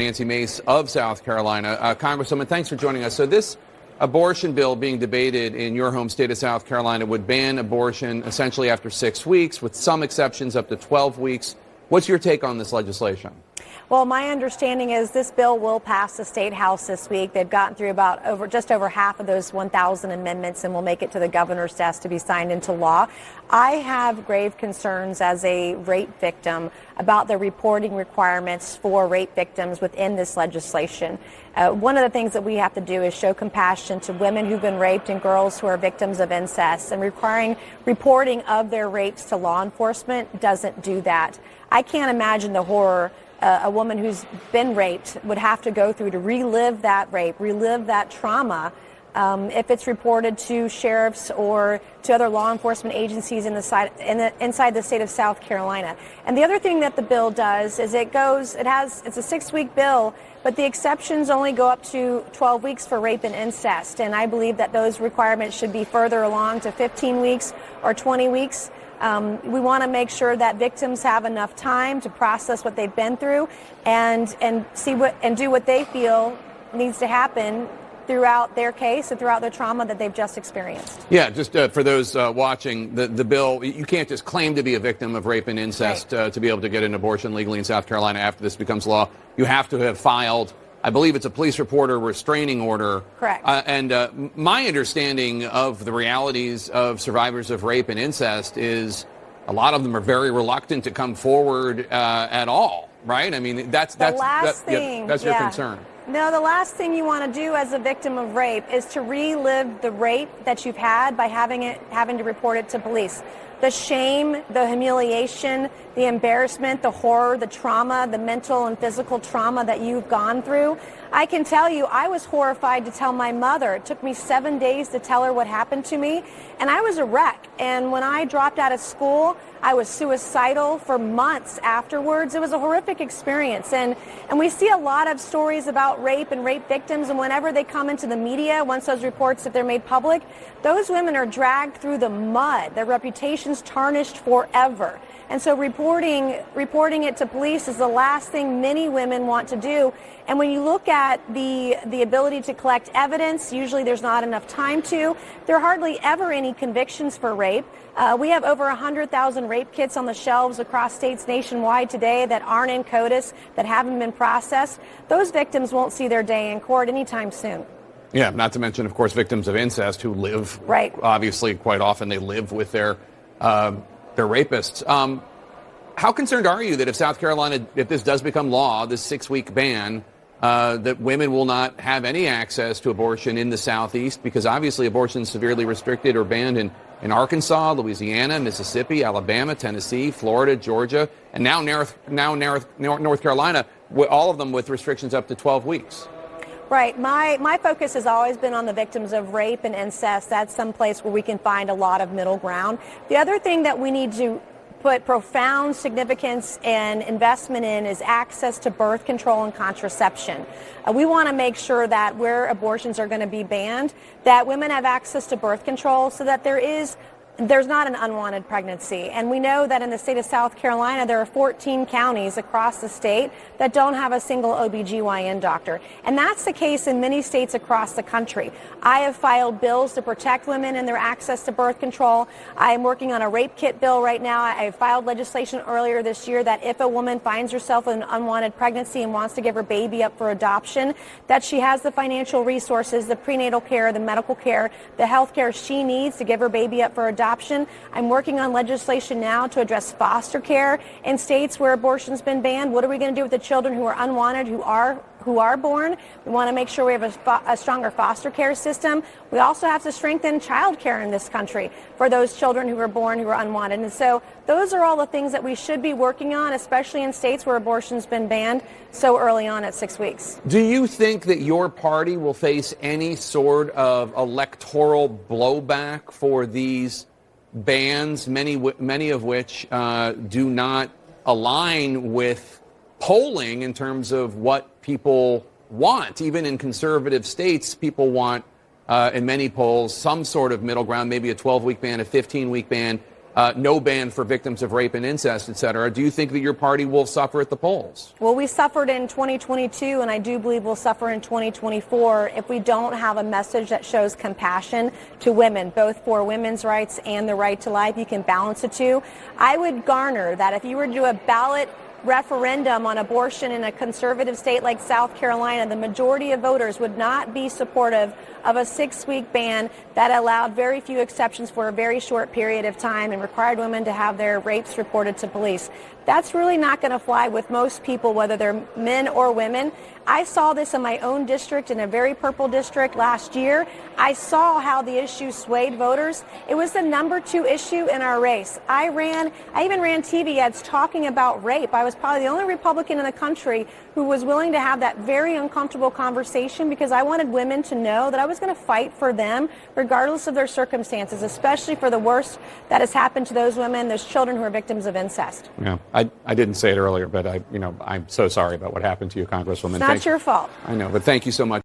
Nancy Mace of South Carolina. Congresswoman, thanks for joining us. So this abortion bill being debated in your home state of South Carolina would ban abortion essentially after 6 weeks, with some exceptions up to 12 weeks. What's your take on this legislation? Well, my understanding is this bill will pass the State House this week. They've gotten through just over half of those 1,000 amendments and will make it to the governor's desk to be signed into law. I have grave concerns as a rape victim about the reporting requirements for rape victims within this legislation. One of the things that we have to do is show compassion to women who've been raped and girls who are victims of incest, and requiring reporting of their rapes to law enforcement doesn't do that. I can't imagine the horror a woman who's been raped would have to go through to relive that rape, relive that trauma, if it's reported to sheriffs or to other law enforcement agencies inside the state of South Carolina. And the other thing that the bill does is it's a 6-week bill, but the exceptions only go up to 12 weeks for rape and incest. And I believe that those requirements should be further along to 15 weeks or 20 weeks. We want to make sure that victims have enough time to process what they've been through and do what they feel needs to happen throughout their case and throughout the trauma that they've just experienced. Yeah, just for those watching, the bill, you can't just claim to be a victim of rape and incest to be able to get an abortion legally in South Carolina after this becomes law. You have to have filed, I believe it's a police report or restraining order. Correct. And my understanding of the realities of survivors of rape and incest is a lot of them are very reluctant to come forward at all, right? I mean, that's your concern. No, the last thing you want to do as a victim of rape is to relive the rape that you've had by having to report it to police. The shame, the humiliation, the embarrassment, the horror, the trauma, the mental and physical trauma that you've gone through. I can tell you, I was horrified to tell my mother. It took me 7 days to tell her what happened to me, and I was a wreck. And when I dropped out of school, I was suicidal for months afterwards. It was a horrific experience. And we see a lot of stories about rape and rape victims, and whenever they come into the media, once those reports, if they're made public, those women are dragged through the mud. Their reputation's tarnished forever. And so reporting it to police is the last thing many women want to do. And when you look at the ability to collect evidence, usually there's not enough time to. There are hardly ever any convictions for rape. We have over 100,000 rape kits on the shelves across states nationwide today that aren't in CODIS, that haven't been processed. Those victims won't see their day in court anytime soon. Yeah, not to mention, of course, victims of incest who live, obviously, quite often they live with their rapists. How concerned are you that if South Carolina, if this does become law, this 6-week ban, that women will not have any access to abortion in the Southeast? Because obviously abortion is severely restricted or banned in Arkansas, Louisiana, Mississippi, Alabama, Tennessee, Florida, Georgia, and now North Carolina, all of them with restrictions up to 12 weeks. Right. My focus has always been on the victims of rape and incest. That's some place where we can find a lot of middle ground. The other thing that we need to put profound significance and investment in is access to birth control and contraception. We want to make sure that where abortions are going to be banned, that women have access to birth control so that there's not an unwanted pregnancy. And we know that in the state of South Carolina, there are 14 counties across the state that don't have a single OBGYN doctor. And that's the case in many states across the country. I have filed bills to protect women and their access to birth control. I am working on a rape kit bill right now. I filed legislation earlier this year that if a woman finds herself in an unwanted pregnancy and wants to give her baby up for adoption, that she has the financial resources, the prenatal care, the medical care, the health care she needs to give her baby up for adoption. I'm working on legislation now to address foster care in states where abortion's been banned. What are we going to do with the children who are unwanted, who are born? We want to make sure we have a stronger foster care system. We also have to strengthen child care in this country for those children who are born who are unwanted. And so those are all the things that we should be working on, especially in states where abortion's been banned so early on at 6 weeks. Do you think that your party will face any sort of electoral blowback for these bans, many of which do not align with polling in terms of what people want? Even in conservative states, people want, in many polls, some sort of middle ground, maybe a 12-week ban, a 15-week ban. no ban for victims of rape and incest, et cetera, do you think that your party will suffer at the polls? Well, we suffered in 2022, and I do believe we'll suffer in 2024 if we don't have a message that shows compassion to women, both for women's rights and the right to life. You can balance the two. I would garner that if you were to do a ballot referendum on abortion in a conservative state like South Carolina, the majority of voters would not be supportive of a 6-week ban that allowed very few exceptions for a very short period of time and required women to have their rapes reported to police. That's really not going to fly with most people, whether they're men or women. I saw this in my own district, in a very purple district last year. I saw how the issue swayed voters. It was the number 2 issue in our race. I even ran TV ads talking about rape. I was probably the only Republican in the country who was willing to have that very uncomfortable conversation because I wanted women to know that I was going to fight for them regardless of their circumstances, especially for the worst that has happened to those women, those children who are victims of incest. Yeah, I didn't say it earlier, but I'm so sorry about what happened to you, Congresswoman. It's not your fault. I know, but thank you so much.